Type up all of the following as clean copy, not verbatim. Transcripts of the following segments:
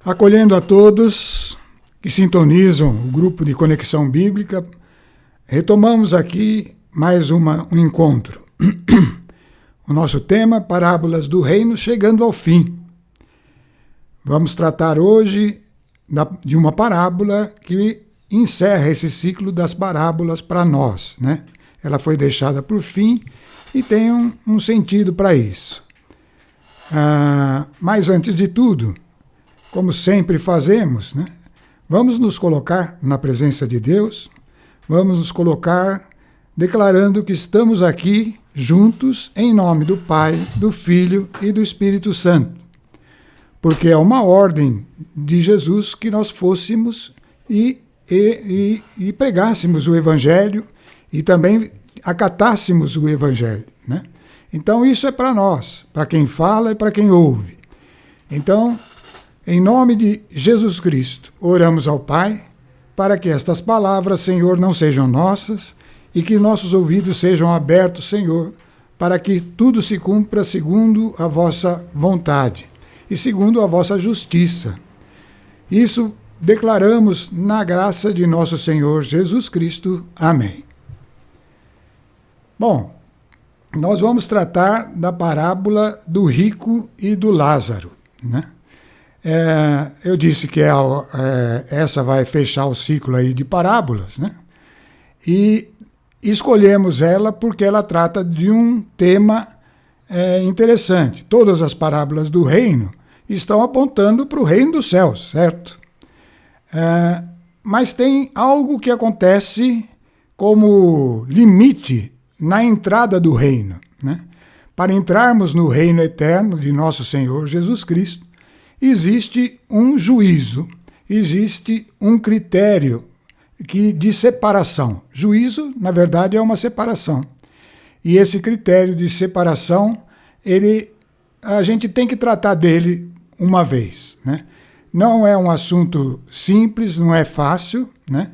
Acolhendo a todos que sintonizam o grupo de Conexão Bíblica, retomamos aqui mais um encontro. O nosso tema, Parábolas do Reino, chegando ao fim. Vamos tratar hoje de uma parábola que encerra esse ciclo das parábolas para nós, né? Ela foi deixada por fim e tem um sentido para isso. Mas antes de tudo, como sempre fazemos, né? Vamos nos colocar na presença de Deus, vamos nos colocar declarando que estamos aqui juntos em nome do Pai, do Filho e do Espírito Santo. Porque é uma ordem de Jesus que nós fôssemos e pregássemos o Evangelho e também acatássemos o Evangelho, né? Então isso é para nós, para quem fala e para quem ouve. Então, em nome de Jesus Cristo, oramos ao Pai para que estas palavras, Senhor, não sejam nossas e que nossos ouvidos sejam abertos, Senhor, para que tudo se cumpra segundo a vossa vontade e segundo a vossa justiça. Isso declaramos na graça de nosso Senhor Jesus Cristo. Amém. Bom, nós vamos tratar da parábola do rico e do Lázaro, né? Eu disse que essa vai fechar o ciclo aí de parábolas, né? E escolhemos ela porque ela trata de um tema interessante. Todas as parábolas do reino estão apontando para o reino dos céus, certo? Mas tem algo que acontece como limite na entrada do reino, né? Para entrarmos no reino eterno de nosso Senhor Jesus Cristo, existe um juízo, existe um critério de separação. Juízo, na verdade, é uma separação. E esse critério de separação, a gente tem que tratar dele uma vez, né? Não é um assunto simples, não é fácil, né?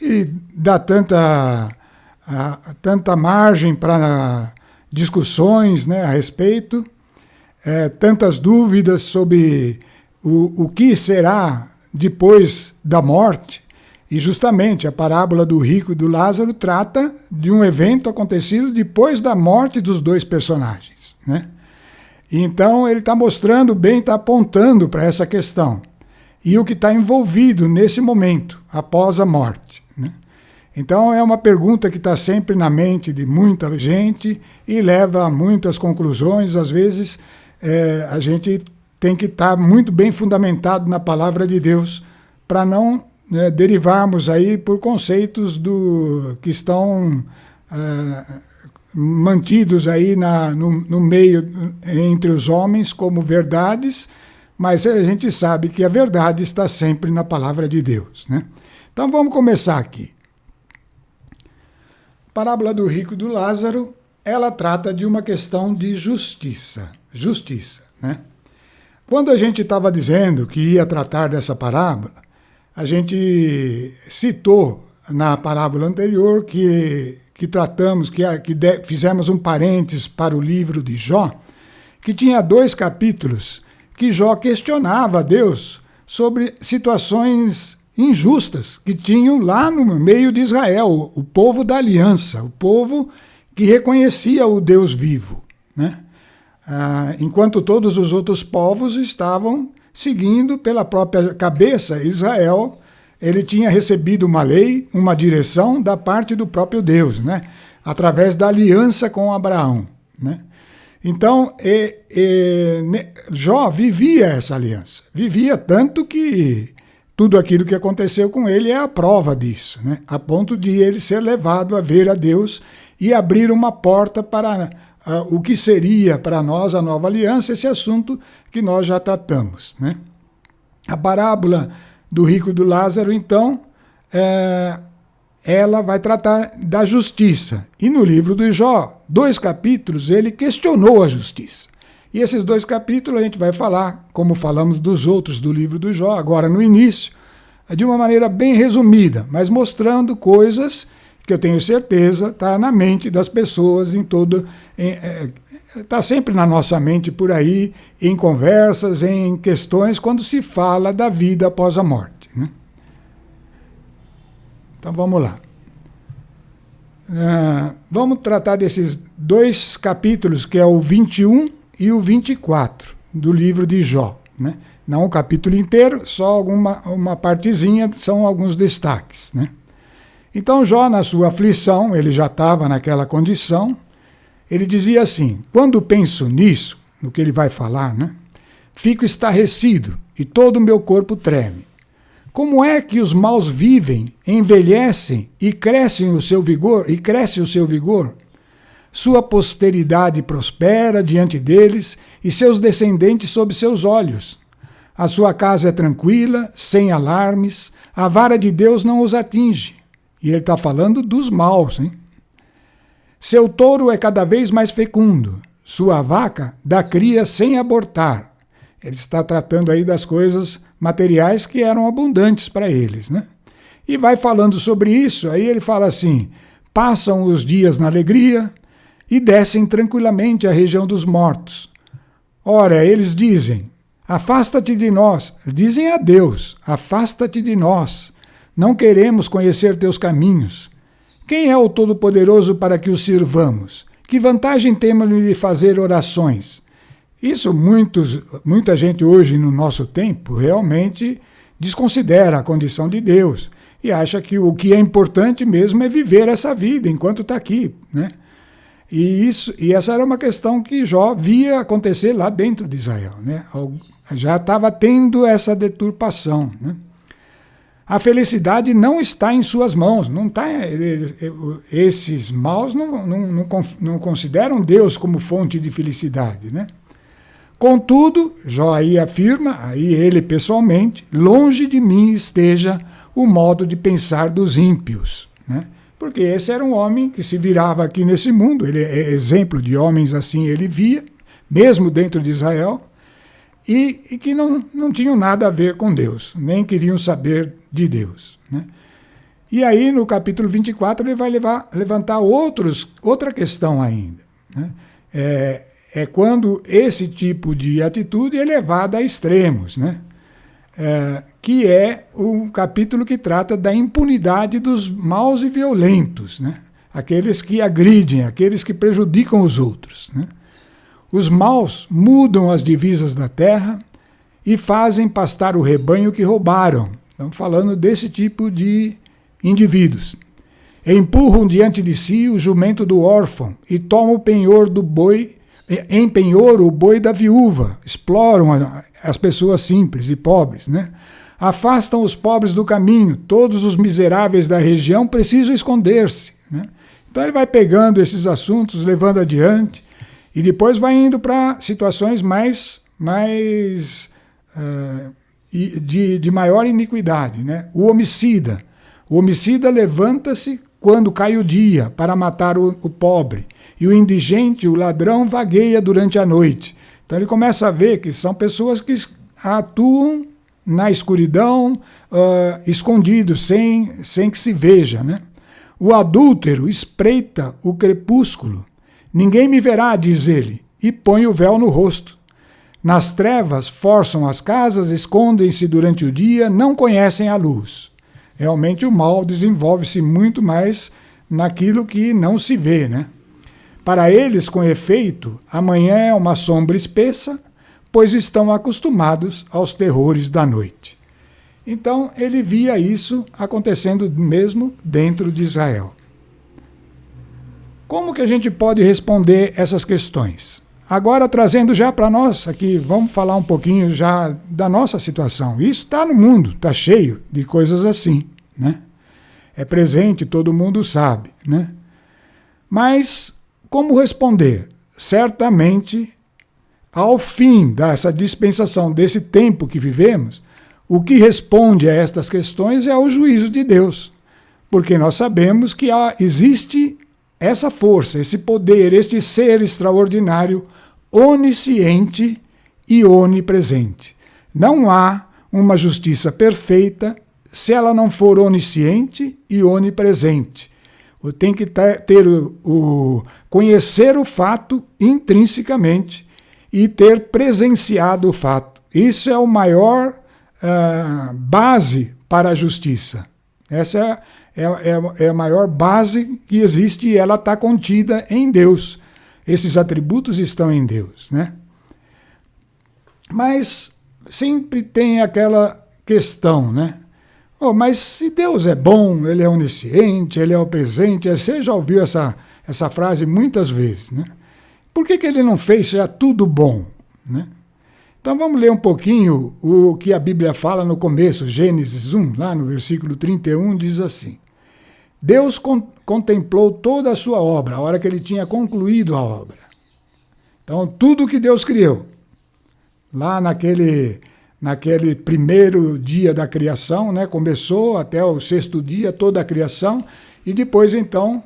E dá tanta margem para discussões, né, a respeito, tantas dúvidas sobre o que será depois da morte. E justamente a parábola do rico e do Lázaro trata de um evento acontecido depois da morte dos dois personagens, né? Então ele está mostrando bem, está apontando para essa questão. E o que está envolvido nesse momento, após a morte, né? Então é uma pergunta que está sempre na mente de muita gente e leva a muitas conclusões. Às vezes a gente tem que estar muito bem fundamentado na palavra de Deus para não derivarmos aí por conceitos que estão mantidos aí no meio entre os homens como verdades, mas a gente sabe que a verdade está sempre na palavra de Deus, né? Então vamos começar aqui. A parábola do rico e do Lázaro, ela trata de uma questão de justiça, né? Quando a gente estava dizendo que ia tratar dessa parábola, a gente citou na parábola anterior que tratamos, que fizemos um parênteses para o livro de Jó, que tinha 2 capítulos que Jó questionava a Deus sobre situações injustas que tinham lá no meio de Israel, o povo da aliança, o povo que reconhecia o Deus vivo, né? Enquanto todos os outros povos estavam seguindo pela própria cabeça. Israel, ele tinha recebido uma lei, uma direção da parte do próprio Deus, né? Através da aliança com Abraão, né? Então, Jó vivia essa aliança, vivia tanto que tudo aquilo que aconteceu com ele é a prova disso, né? A ponto de ele ser levado a ver a Deus e abrir uma porta para o que seria para nós a nova aliança, esse assunto que nós já tratamos, né? A parábola do rico e do Lázaro, então, ela vai tratar da justiça. E no livro do Jó, 2 capítulos, ele questionou a justiça. E esses 2 capítulos a gente vai falar, como falamos dos outros do livro do Jó, agora no início, de uma maneira bem resumida, mas mostrando coisas que eu tenho certeza está na mente das pessoas está sempre na nossa mente por aí, em conversas, em questões, quando se fala da vida após a morte, né? Então vamos lá. Vamos tratar desses 2 capítulos, que é o 21 e o 24 do livro de Jó, né? Não o capítulo inteiro, só uma partezinha, são alguns destaques, né? Então Jó, na sua aflição, ele já estava naquela condição, ele dizia assim: quando penso nisso, no que ele vai falar, né, fico estarrecido e todo o meu corpo treme. Como é que os maus vivem, envelhecem e cresce o seu vigor? Sua posteridade prospera diante deles e seus descendentes sob seus olhos. A sua casa é tranquila, sem alarmes, a vara de Deus não os atinge. E ele está falando dos maus, hein? Seu touro é cada vez mais fecundo, sua vaca dá cria sem abortar. Ele está tratando aí das coisas materiais que eram abundantes para eles, né? E vai falando sobre isso, aí ele fala assim: passam os dias na alegria e descem tranquilamente à região dos mortos. Ora, eles dizem: afasta-te de nós, dizem a Deus, afasta-te de nós, não queremos conhecer teus caminhos. Quem é o Todo-Poderoso para que o sirvamos? Que vantagem temos de fazer orações? Isso muita gente hoje no nosso tempo realmente desconsidera a condição de Deus e acha que o que é importante mesmo é viver essa vida enquanto está aqui, né? E essa era uma questão que Jó via acontecer lá dentro de Israel, né? Já estava tendo essa deturpação, né? A felicidade não está em suas mãos, não tá, esses maus não consideram Deus como fonte de felicidade, né? Contudo, Jó aí afirma, aí ele pessoalmente, longe de mim esteja o modo de pensar dos ímpios, né? Porque esse era um homem que se virava aqui nesse mundo, ele é exemplo de homens assim, ele via, mesmo dentro de Israel, e que não tinham nada a ver com Deus, nem queriam saber de Deus, né? E aí no capítulo 24 ele vai levantar outra questão ainda, né? É quando esse tipo de atitude é levada a extremos, né? Que é o capítulo que trata da impunidade dos maus e violentos, né? Aqueles que agridem, aqueles que prejudicam os outros, né? Os maus mudam as divisas da terra e fazem pastar o rebanho que roubaram. Estamos falando desse tipo de indivíduos. Empurram diante de si o jumento do órfão e tomam o penhor do boi, em penhor o boi da viúva. Exploram as pessoas simples e pobres, né? Afastam os pobres do caminho. Todos os miseráveis da região precisam esconder-se, né? Então ele vai pegando esses assuntos, levando adiante, e depois vai indo para situações de maior iniquidade, né? O homicida. O homicida levanta-se quando cai o dia para matar o pobre. E o indigente, o ladrão, vagueia durante a noite. Então ele começa a ver que são pessoas que atuam na escuridão, escondidos, sem que se veja, né? O adúltero espreita o crepúsculo. Ninguém me verá, diz ele, e põe o véu no rosto. Nas trevas forçam as casas, escondem-se durante o dia, não conhecem a luz. Realmente o mal desenvolve-se muito mais naquilo que não se vê, né? Para eles, com efeito, amanhã é uma sombra espessa, pois estão acostumados aos terrores da noite. Então ele via isso acontecendo mesmo dentro de Israel. Como que a gente pode responder essas questões? Agora, trazendo já para nós aqui, vamos falar um pouquinho já da nossa situação. Isso está no mundo, está cheio de coisas assim, né? É presente, todo mundo sabe, né? Mas como responder? Certamente, ao fim dessa dispensação, desse tempo que vivemos, o que responde a estas questões é o juízo de Deus. Porque nós sabemos que existe essa força, esse poder, este ser extraordinário, onisciente e onipresente. Não há uma justiça perfeita se ela não for onisciente e onipresente. Tem que ter conhecer o fato intrinsecamente e ter presenciado o fato. Isso é o maior base para a justiça. Essa é a maior base que existe e ela está contida em Deus. Esses atributos estão em Deus, né? Mas sempre tem aquela questão, né? Oh, mas se Deus é bom, Ele é onisciente, Ele é o presente, você já ouviu essa frase muitas vezes, né? Por que Ele não fez já tudo bom, né? Então vamos ler um pouquinho o que a Bíblia fala no começo, Gênesis 1, lá no versículo 31, diz assim: Deus contemplou toda a sua obra, a hora que Ele tinha concluído a obra. Então tudo que Deus criou, lá naquele primeiro dia da criação, né? Começou até o sexto dia toda a criação, e depois então,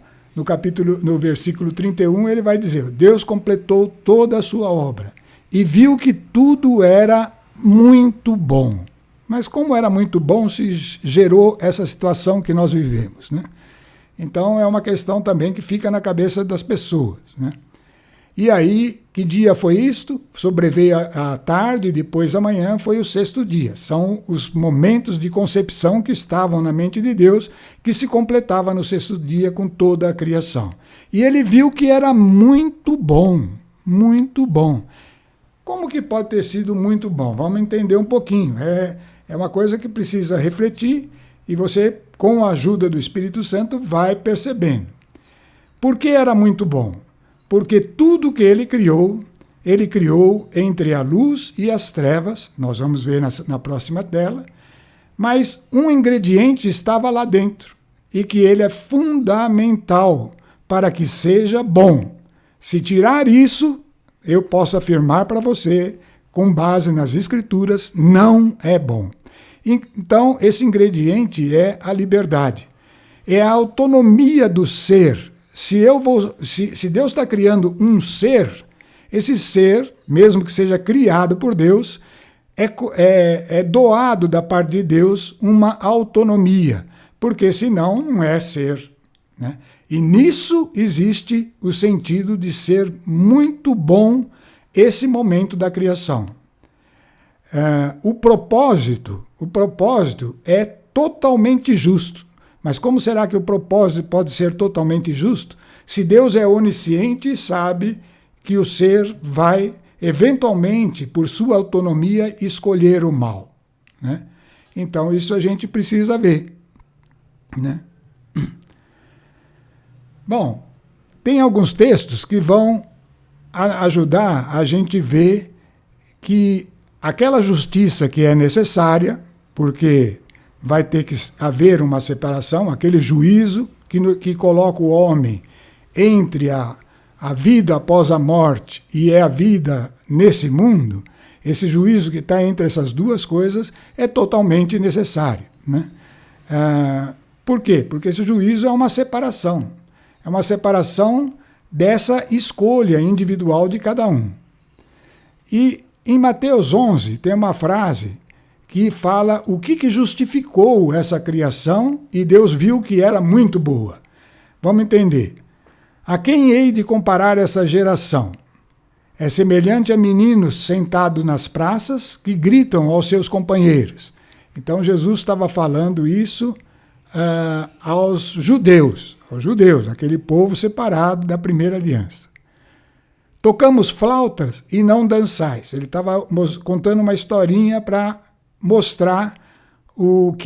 no versículo 31, ele vai dizer: Deus completou toda a sua obra e viu que tudo era muito bom. Mas como era muito bom, se gerou essa situação que nós vivemos, né? Então é uma questão também que fica na cabeça das pessoas, né? E aí, que dia foi isto? Sobreveio a tarde, depois a manhã foi o sexto dia. São os momentos de concepção que estavam na mente de Deus, que se completava no sexto dia com toda a criação. E ele viu que era muito bom, muito bom. Como que pode ter sido muito bom? Vamos entender um pouquinho. É uma coisa que precisa refletir e você, com a ajuda do Espírito Santo, vai percebendo. Por que era muito bom? Porque tudo que ele criou entre a luz e as trevas, nós vamos ver na próxima tela, mas um ingrediente estava lá dentro, e que ele é fundamental para que seja bom. Se tirar isso, eu posso afirmar para você, com base nas Escrituras, não é bom. Então, esse ingrediente é a liberdade, é a autonomia do ser. Se Deus está criando um ser, esse ser, mesmo que seja criado por Deus, é doado da parte de Deus uma autonomia, porque senão não é ser, né? E nisso existe o sentido de ser muito bom esse momento da criação. O propósito é totalmente justo. Mas como será que o propósito pode ser totalmente justo? Se Deus é onisciente e sabe que o ser vai, eventualmente, por sua autonomia, escolher o mal, né? Então isso a gente precisa ver, né? Bom, tem alguns textos que vão ajudar a gente ver que aquela justiça que é necessária, porque vai ter que haver uma separação, aquele juízo que coloca o homem entre a vida após a morte e a vida nesse mundo, esse juízo que está entre essas duas coisas é totalmente necessário, né? Por quê? Porque esse juízo é uma separação dessa escolha individual de cada um. E em Mateus 11 tem uma frase que fala o que justificou essa criação e Deus viu que era muito boa. Vamos entender. A quem hei de comparar essa geração? É semelhante a meninos sentados nas praças que gritam aos seus companheiros. Então Jesus estava falando isso aos judeus, aquele povo separado da primeira aliança. Tocamos flautas e não dançais. Ele estava contando uma historinha para mostrar como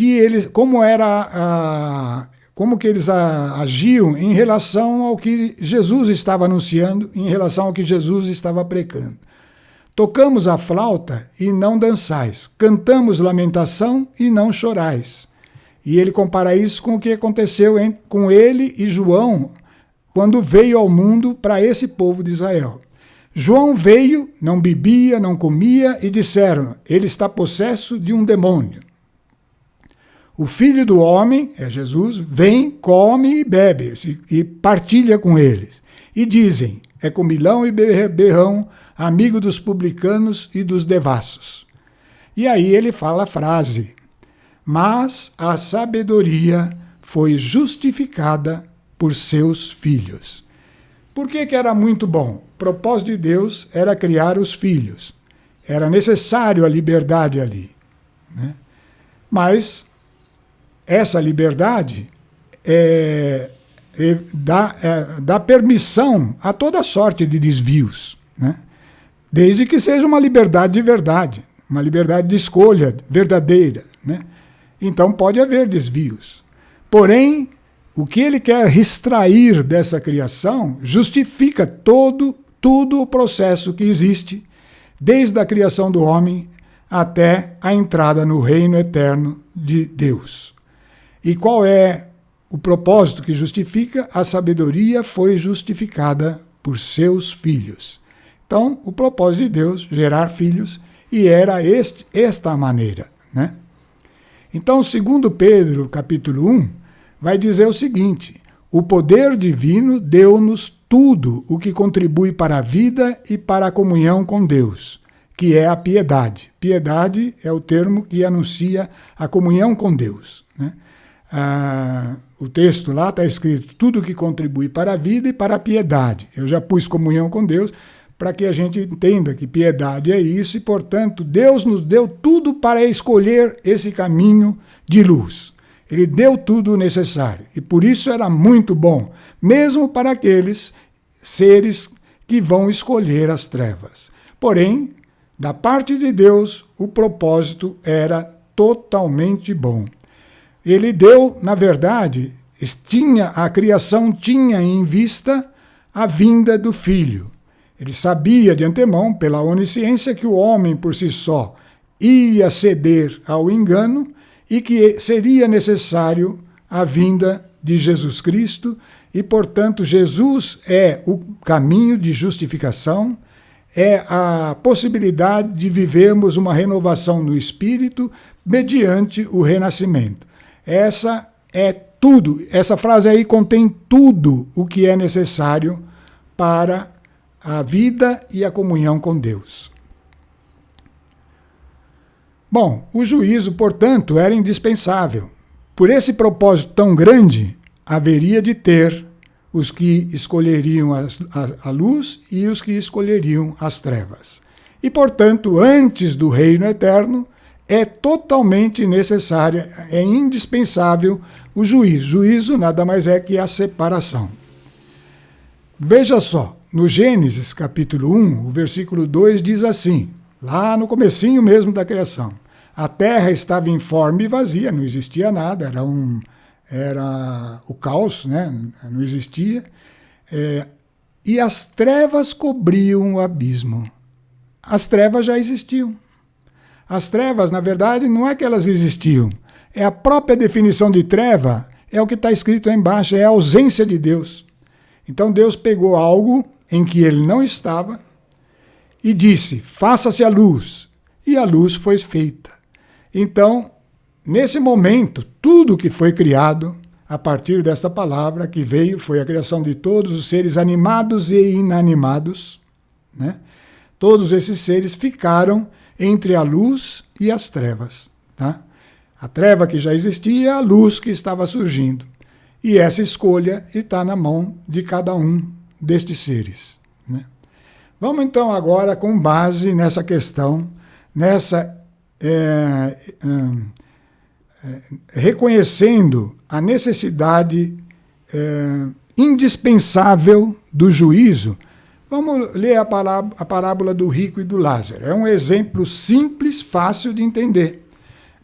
que eles agiam em relação ao que Jesus estava anunciando, em relação ao que Jesus estava pregando. Tocamos a flauta e não dançais, cantamos lamentação e não chorais. E ele compara isso com o que aconteceu com ele e João, quando veio ao mundo para esse povo de Israel. João veio, não bebia, não comia, e disseram, ele está possesso de um demônio. O Filho do Homem, é Jesus, vem, come e bebe, e partilha com eles. E dizem, é comilão e berrão, amigo dos publicanos e dos devassos. E aí ele fala a frase, mas a sabedoria foi justificada por seus filhos. Por que era muito bom? O propósito de Deus era criar os filhos. Era necessário a liberdade ali, né? Mas essa liberdade dá permissão a toda sorte de desvios, né? Desde que seja uma liberdade de verdade, uma liberdade de escolha verdadeira, né? Então pode haver desvios. Porém, o que ele quer extrair dessa criação justifica todo o processo que existe, desde a criação do homem até a entrada no reino eterno de Deus. E qual é o propósito que justifica? A sabedoria foi justificada por seus filhos. Então, o propósito de Deus, gerar filhos, e era esta a maneira, né? Então, segundo Pedro, capítulo 1, vai dizer o seguinte: o poder divino deu-nos tudo o que contribui para a vida e para a comunhão com Deus, que é a piedade. Piedade é o termo que anuncia a comunhão com Deus, né? O texto lá está escrito tudo que contribui para a vida e para a piedade. Eu já pus comunhão com Deus para que a gente entenda que piedade é isso e, portanto, Deus nos deu tudo para escolher esse caminho de luz. Ele deu tudo o necessário e por isso era muito bom, mesmo para aqueles seres que vão escolher as trevas. Porém, da parte de Deus, o propósito era totalmente bom. Ele deu, na verdade, a criação tinha em vista a vinda do Filho. Ele sabia de antemão, pela onisciência, que o homem por si só ia ceder ao engano e que seria necessário a vinda de Jesus Cristo e, portanto, Jesus é o caminho de justificação, é a possibilidade de vivermos uma renovação no espírito mediante o renascimento. Essa é tudo, essa frase aí contém tudo o que é necessário para a vida e a comunhão com Deus. Bom, o juízo, portanto, era indispensável. Por esse propósito tão grande, haveria de ter os que escolheriam a luz e os que escolheriam as trevas. E, portanto, antes do reino eterno, é totalmente necessária, é indispensável o juízo. Juízo nada mais é que a separação. Veja só, no Gênesis capítulo 1, o versículo 2 diz assim, lá no comecinho mesmo da criação: a terra estava informe e vazia, não existia nada, era o caos, né? Não existia, e as trevas cobriam o abismo. As trevas já existiam. As trevas, na verdade, não é que elas existiam, é a própria definição de treva, é o que está escrito aí embaixo, é a ausência de Deus. Então Deus pegou algo em que ele não estava e disse, faça-se a luz, e a luz foi feita. Então, nesse momento, tudo que foi criado, a partir desta palavra que veio, foi a criação de todos os seres animados e inanimados, né? Todos esses seres ficaram entre a luz e as trevas, tá? A treva que já existia, a luz que estava surgindo. E essa escolha está na mão de cada um destes seres, né? Vamos então agora, com base nessa questão, reconhecendo a necessidade indispensável do juízo, vamos ler a parábola do rico e do Lázaro. É um exemplo simples, fácil de entender,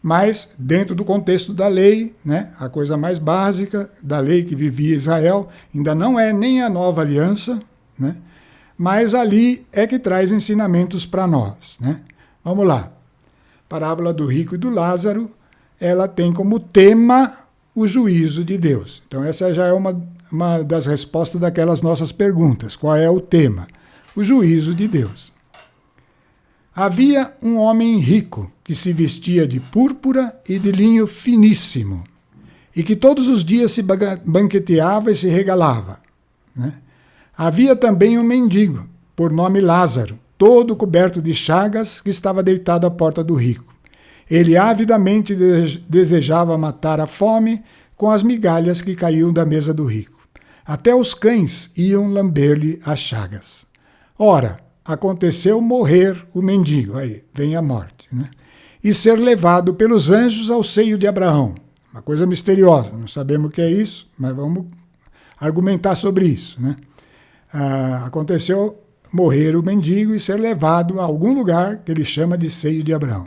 mas dentro do contexto da lei, né, a coisa mais básica da lei que vivia Israel, ainda não é nem a nova aliança, né, mas ali é que traz ensinamentos para nós, né? Vamos lá. Parábola do rico e do Lázaro, ela tem como tema o juízo de Deus. Então essa já é uma das respostas daquelas nossas perguntas. Qual é o tema? O juízo de Deus. Havia um homem rico que se vestia de púrpura e de linho finíssimo e que todos os dias se banqueteava e se regalava, né? Havia também um mendigo, por nome Lázaro, todo coberto de chagas, que estava deitado à porta do rico. Ele avidamente desejava matar a fome com as migalhas que caíam da mesa do rico. Até os cães iam lamber-lhe as chagas. Ora, aconteceu morrer o mendigo, aí vem a morte, né? E ser levado pelos anjos ao seio de Abraão. Uma coisa misteriosa, não sabemos o que é isso, mas vamos argumentar sobre isso, né? Aconteceu morrer o mendigo e ser levado a algum lugar que ele chama de seio de Abraão.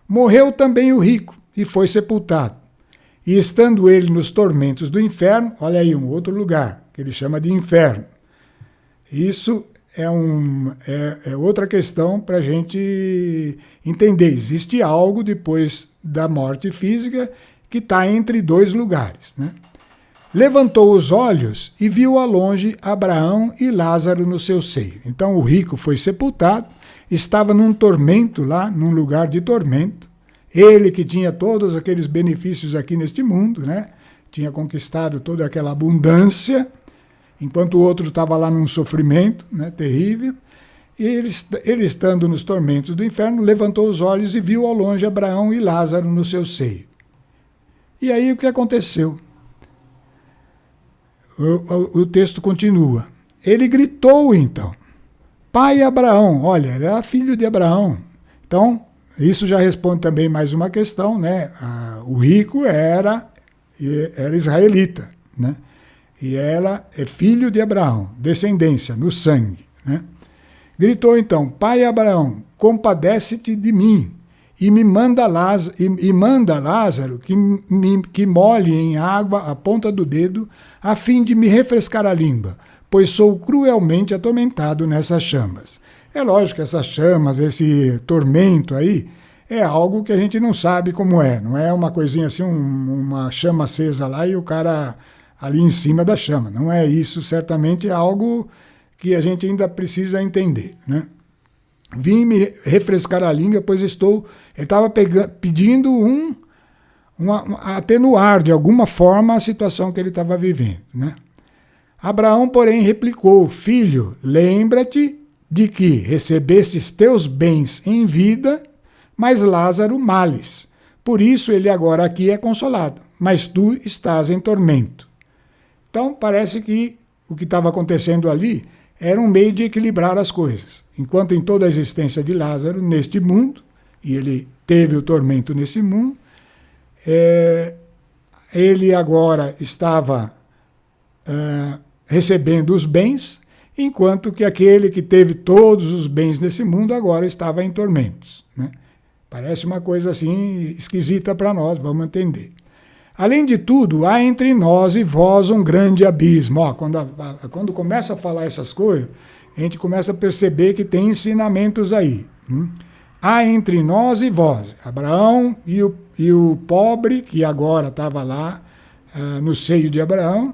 Morreu também o rico e foi sepultado. E estando ele nos tormentos do inferno, olha aí, um outro lugar que ele chama de inferno. Isso é outra questão para a gente entender. Existe algo depois da morte física que está entre dois lugares, né? Levantou os olhos e viu ao longe Abraão e Lázaro no seu seio. Então o rico foi sepultado, estava num tormento lá, num lugar de tormento. Ele que tinha todos aqueles benefícios aqui neste mundo, né? Tinha conquistado toda aquela abundância, enquanto o outro estava lá num sofrimento, né, terrível. E ele, estando nos tormentos do inferno, levantou os olhos e viu ao longe Abraão e Lázaro no seu seio. E aí o que aconteceu? O texto continua. Ele gritou então, pai Abraão, olha, ele era filho de Abraão. Então, isso já responde também mais uma questão, né? O rico era israelita, né? E ela é filho de Abraão, descendência, no sangue, né? Gritou então, pai Abraão, compadece-te de mim e manda Lázaro que molhe em água a ponta do dedo, a fim de me refrescar a língua, pois sou cruelmente atormentado nessas chamas. É lógico que essas chamas, esse tormento aí, é algo que a gente não sabe como é. Não é uma coisinha assim, uma chama acesa lá e o cara ali em cima da chama. Não é isso, certamente é algo que a gente ainda precisa entender, né? Vim me refrescar a língua, pois estou... Ele estava pedindo atenuar de alguma forma a situação que ele estava vivendo, né? Abraão, porém, replicou, filho, lembra-te de que recebestes teus bens em vida, mas Lázaro males. Por isso ele agora aqui é consolado, mas tu estás em tormento. Então parece que o que estava acontecendo ali era um meio de equilibrar as coisas. Enquanto em toda a existência de Lázaro neste mundo, e ele teve o tormento nesse mundo, ele agora estava recebendo os bens, enquanto que aquele que teve todos os bens nesse mundo agora estava em tormentos, né? Parece uma coisa assim esquisita para nós, vamos entender. Além de tudo, há entre nós e vós um grande abismo. Ó, quando começa a falar essas coisas, a gente começa a perceber que tem ensinamentos aí. Há entre nós e vós, Abraão e o pobre, que agora estava lá no seio de Abraão,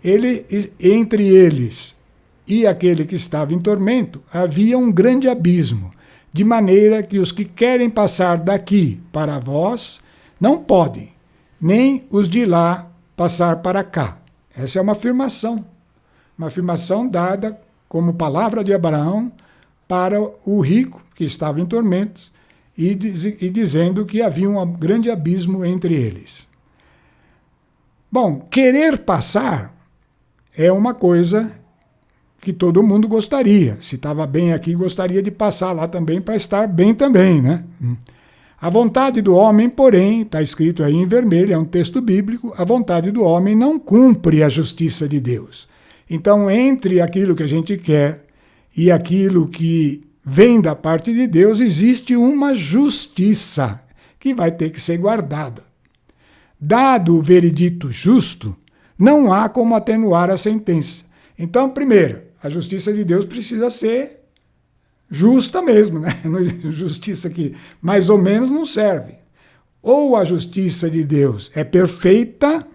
entre eles e aquele que estava em tormento, havia um grande abismo, de maneira que os que querem passar daqui para vós não podem, nem os de lá passar para cá. Essa é uma afirmação dada como palavra de Abraão para o rico que estava em tormentos e dizendo que havia um grande abismo entre eles. Bom, querer passar é uma coisa que todo mundo gostaria. Se estava bem aqui, gostaria de passar lá também para estar bem também, né? A vontade do homem, porém, está escrito aí em vermelho, é um texto bíblico, a vontade do homem não cumpre a justiça de Deus. Então, entre aquilo que a gente quer e aquilo que vem da parte de Deus, existe uma justiça que vai ter que ser guardada. Dado o veredito justo, não há como atenuar a sentença. Então, primeiro, a justiça de Deus precisa ser justa mesmo, né? Justiça que mais ou menos não serve. Ou a justiça de Deus é perfeita,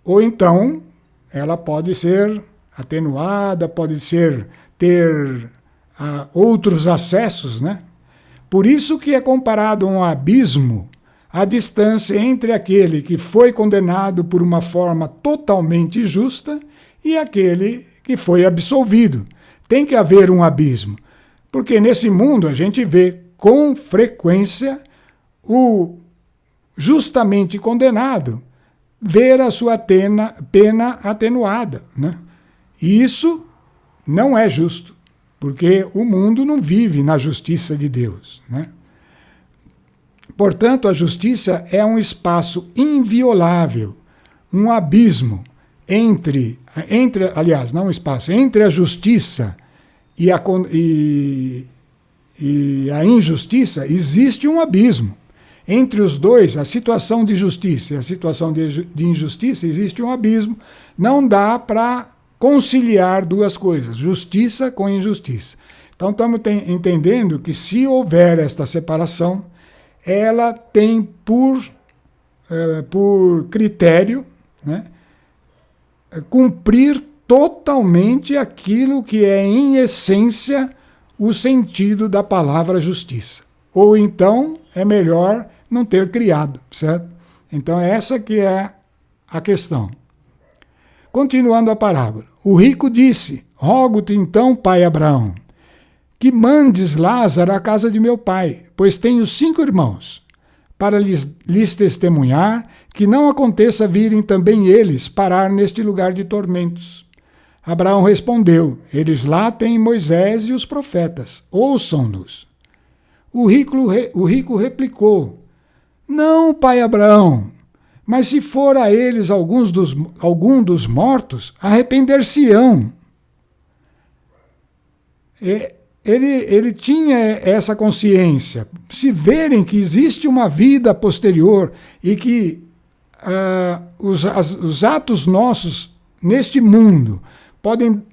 ou então ela pode ser atenuada, pode ter outros acessos, né? Por isso que é comparado a um abismo a distância entre aquele que foi condenado por uma forma totalmente justa e aquele que foi absolvido. Tem que haver um abismo, porque nesse mundo a gente vê com frequência o justamente condenado ver a sua pena atenuada, né? E isso não é justo, porque o mundo não vive na justiça de Deus, né? Portanto, a justiça é um espaço inviolável, um abismo entre a justiça e a injustiça, existe um abismo. Entre os dois, a situação de justiça e a situação de injustiça, existe um abismo. Não dá para conciliar duas coisas, justiça com injustiça. Então, estamos entendendo que se houver esta separação, ela tem por critério, né, cumprir totalmente aquilo que é, em essência, o sentido da palavra justiça. Ou então, é melhor não ter criado, certo? Então, essa que é a questão. Continuando a parábola. O rico disse: rogo-te então, pai Abraão, que mandes Lázaro à casa de meu pai, pois tenho 5 irmãos, para lhes testemunhar, que não aconteça virem também eles parar neste lugar de tormentos. Abraão respondeu: eles lá têm Moisés e os profetas, ouçam-nos. O rico replicou: não, pai Abraão, mas se for a eles algum dos mortos, arrepender-se-ão. Ele tinha essa consciência. Se verem que existe uma vida posterior e que os atos nossos neste mundo podem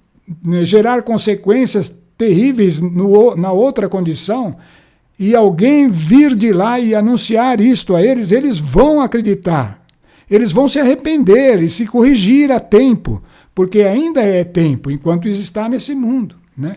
gerar consequências terríveis na outra condição, e alguém vir de lá e anunciar isto a eles, eles vão acreditar. Eles vão se arrepender e se corrigir a tempo, porque ainda é tempo, enquanto está nesse mundo, né?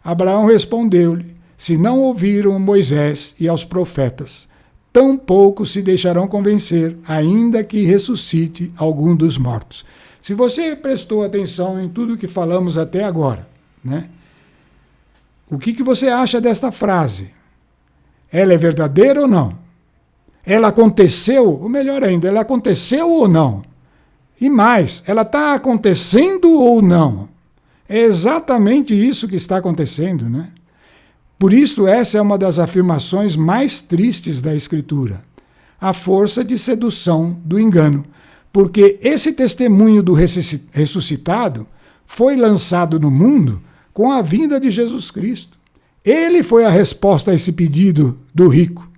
Abraão respondeu-lhe: se não ouviram Moisés e aos profetas, tampouco se deixarão convencer, ainda que ressuscite algum dos mortos. Se você prestou atenção em tudo que falamos até agora, né? O que você acha desta frase? Ela é verdadeira ou não? Ela aconteceu, ou melhor ainda, ela aconteceu ou não? E mais, ela está acontecendo ou não? É exatamente isso que está acontecendo, né? Por isso, essa é uma das afirmações mais tristes da Escritura. A força de sedução do engano. Porque esse testemunho do ressuscitado foi lançado no mundo com a vinda de Jesus Cristo. Ele foi a resposta a esse pedido do rico.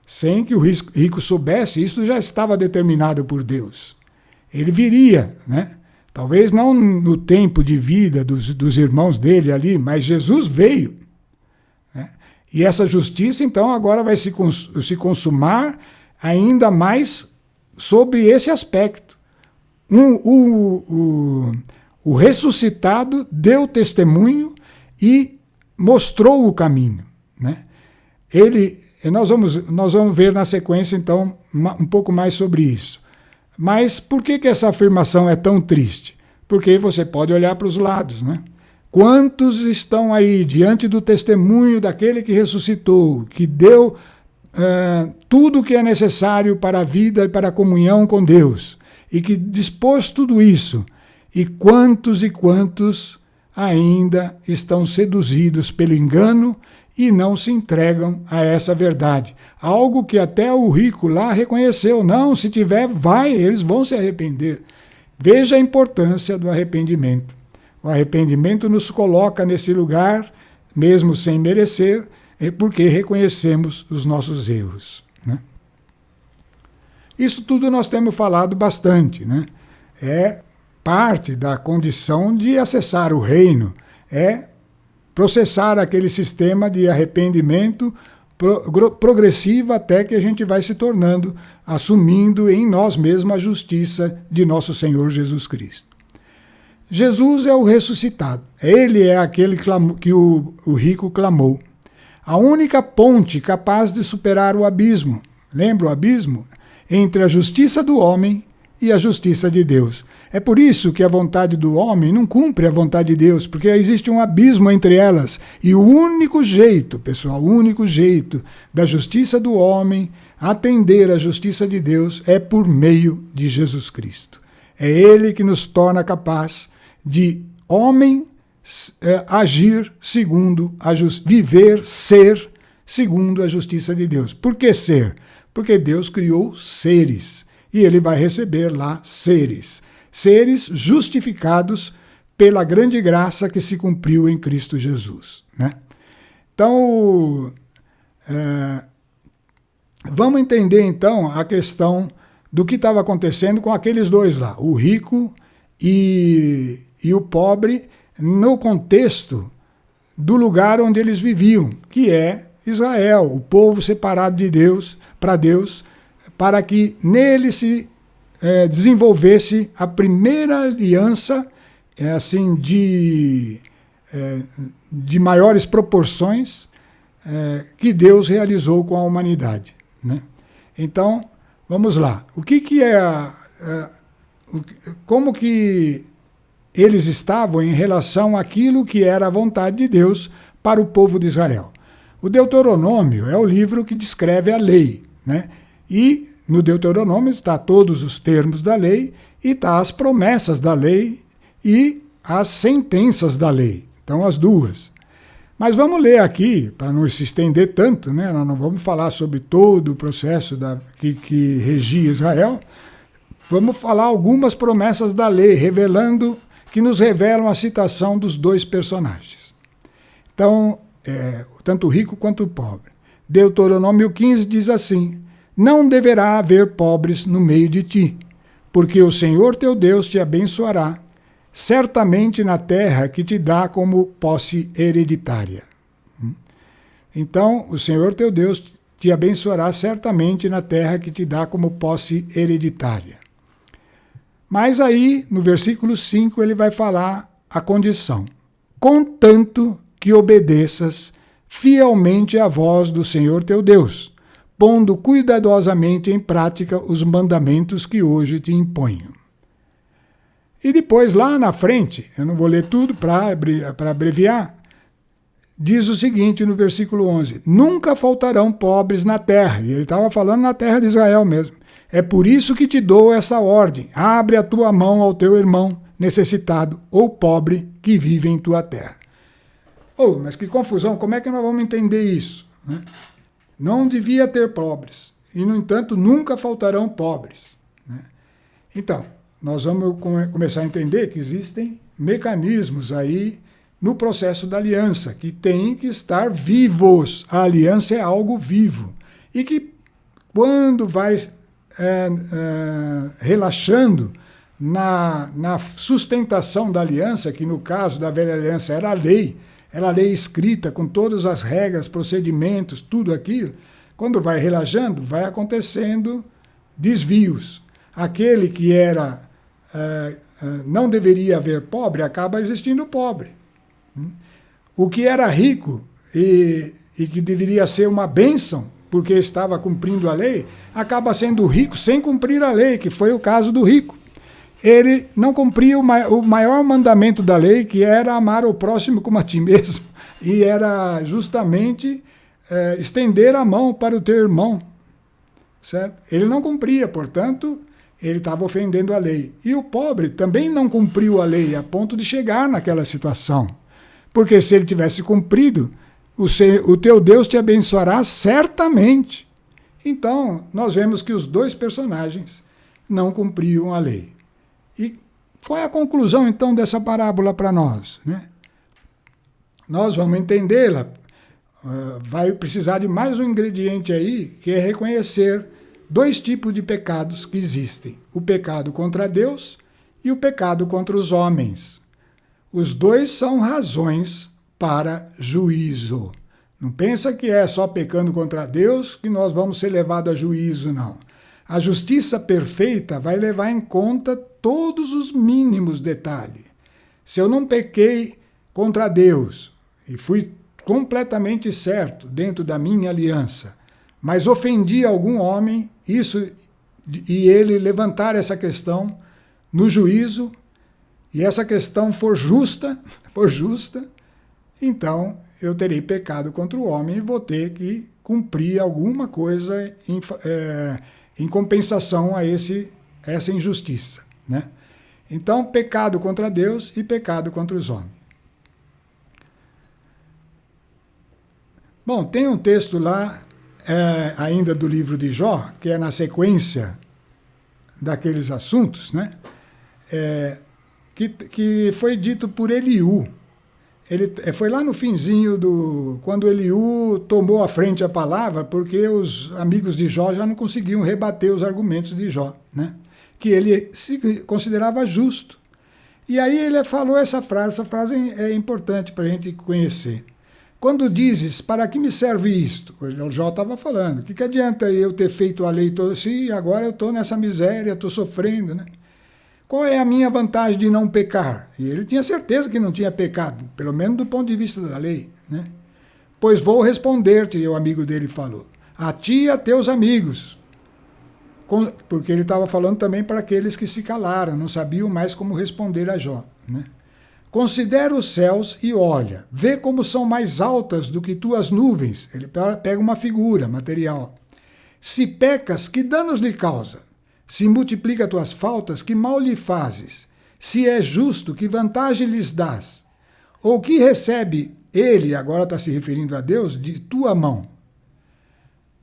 Sem que o rico soubesse, isso já estava determinado por Deus. Ele viria, né? Talvez não no tempo de vida dos irmãos dele ali, mas Jesus veio, né? E essa justiça, então, agora vai se consumar ainda mais sobre esse aspecto. O ressuscitado deu testemunho e mostrou o caminho, né? Nós vamos ver na sequência, então, um pouco mais sobre isso. Mas por que essa afirmação é tão triste? Porque você pode olhar para os lados, né? Quantos estão aí diante do testemunho daquele que ressuscitou, que deu tudo o que é necessário para a vida e para a comunhão com Deus, e que dispôs tudo isso, e quantos ainda estão seduzidos pelo engano e não se entregam a essa verdade. Algo que até o rico lá reconheceu. Não, se tiver, eles vão se arrepender. Veja a importância do arrependimento. O arrependimento nos coloca nesse lugar, mesmo sem merecer, porque reconhecemos os nossos erros, né? Isso tudo nós temos falado bastante, né? É parte da condição de acessar o reino, é processar aquele sistema de arrependimento progressivo até que a gente vai se tornando, assumindo em nós mesmos a justiça de nosso Senhor Jesus Cristo. Jesus é o ressuscitado. Ele é aquele que o rico clamou. A única ponte capaz de superar o abismo, lembra o abismo? Entre a justiça do homem e a justiça de Deus. É por isso que a vontade do homem não cumpre a vontade de Deus, porque existe um abismo entre elas. E o único jeito, pessoal, o único jeito da justiça do homem atender à justiça de Deus é por meio de Jesus Cristo. É Ele que nos torna capaz de homem agir segundo a justiça, viver, ser segundo a justiça de Deus. Por que ser? Porque Deus criou seres e Ele vai receber lá seres. Seres justificados pela grande graça que se cumpriu em Cristo Jesus, né? Então, vamos entender então a questão do que estava acontecendo com aqueles dois lá, o rico e o pobre, no contexto do lugar onde eles viviam, que é Israel, o povo separado de Deus, para que nele se desenvolvesse a primeira aliança assim de maiores proporções que Deus realizou com a humanidade, né? Então, vamos lá. O que é como que eles estavam em relação àquilo que era a vontade de Deus para o povo de Israel? O Deuteronômio é o livro que descreve a lei, né? E no Deuteronômio está todos os termos da lei e está as promessas da lei e as sentenças da lei. Então, as duas. Mas vamos ler aqui, para não se estender tanto, né? Nós não vamos falar sobre todo o processo que regia Israel. Vamos falar algumas promessas da lei, que nos revelam a citação dos dois personagens. Então, tanto o rico quanto o pobre. Deuteronômio 15 diz assim: não deverá haver pobres no meio de ti, porque o Senhor teu Deus te abençoará, certamente na terra que te dá como posse hereditária. Então, o Senhor teu Deus te abençoará certamente na terra que te dá como posse hereditária. Mas aí, no versículo 5, ele vai falar a condição: contanto que obedeças fielmente à voz do Senhor teu Deus, pondo cuidadosamente em prática os mandamentos que hoje te imponho. E depois, lá na frente, eu não vou ler tudo para abreviar, diz o seguinte no versículo 11: nunca faltarão pobres na terra. E ele estava falando na terra de Israel mesmo. É por isso que te dou essa ordem: abre a tua mão ao teu irmão necessitado ou pobre que vive em tua terra. Oh, mas que confusão, como é que nós vamos entender isso, né? Não devia ter pobres, e no entanto nunca faltarão pobres, né? Então, nós vamos começar a entender que existem mecanismos aí no processo da aliança, que têm que estar vivos. A aliança é algo vivo. E que quando vai relaxando na sustentação da aliança, que no caso da velha aliança era a lei escrita com todas as regras, procedimentos, tudo aquilo, quando vai relaxando, vai acontecendo desvios. Aquele que era não deveria haver pobre, acaba existindo pobre. O que era rico e que deveria ser uma bênção, porque estava cumprindo a lei, acaba sendo rico sem cumprir a lei, que foi o caso do rico. Ele não cumpria o maior mandamento da lei, que era amar o próximo como a ti mesmo, e era justamente estender a mão para o teu irmão, certo? Ele não cumpria, portanto, ele estava ofendendo a lei. E o pobre também não cumpriu a lei a ponto de chegar naquela situação. Porque se ele tivesse cumprido, o teu Deus te abençoará certamente. Então, nós vemos que os dois personagens não cumpriam a lei. E qual é a conclusão, então, dessa parábola para nós, né? Nós vamos entendê-la. Vai precisar de mais um ingrediente aí, que é reconhecer dois tipos de pecados que existem: o pecado contra Deus e o pecado contra os homens. Os dois são razões para juízo. Não pensa que é só pecando contra Deus que nós vamos ser levados a juízo, não. A justiça perfeita vai levar em conta todos os mínimos detalhes. Se eu não pequei contra Deus e fui completamente certo dentro da minha aliança, mas ofendi algum homem, e ele levantar essa questão no juízo, e essa questão for justa, então eu terei pecado contra o homem e vou ter que cumprir alguma coisa em compensação a essa injustiça, né? Então, pecado contra Deus e pecado contra os homens. Bom, tem um texto lá, ainda do livro de Jó, que é na sequência daqueles assuntos, né? Que foi dito por Eliú. Foi lá no finzinho quando Eliú tomou à frente a palavra, porque os amigos de Jó já não conseguiam rebater os argumentos de Jó, né? Que ele se considerava justo. E aí ele falou essa frase é importante para a gente conhecer. Quando dizes, para que me serve isto? O Jó estava falando, o que adianta eu ter feito a lei toda, se agora eu estou nessa miséria, estou sofrendo, né? Qual é a minha vantagem de não pecar? E ele tinha certeza que não tinha pecado, pelo menos do ponto de vista da lei, né? Pois vou responder-te, o amigo dele falou, a ti e a teus amigos. Porque ele estava falando também para aqueles que se calaram, não sabiam mais como responder a Jó, né? Considera os céus e olha, vê como são mais altas do que tuas nuvens. Ele pega uma figura material. Se pecas, que danos lhe causa? Se multiplica tuas faltas, que mal lhe fazes? Se é justo, que vantagem lhes dás? Ou que recebe ele, agora está se referindo a Deus, de tua mão?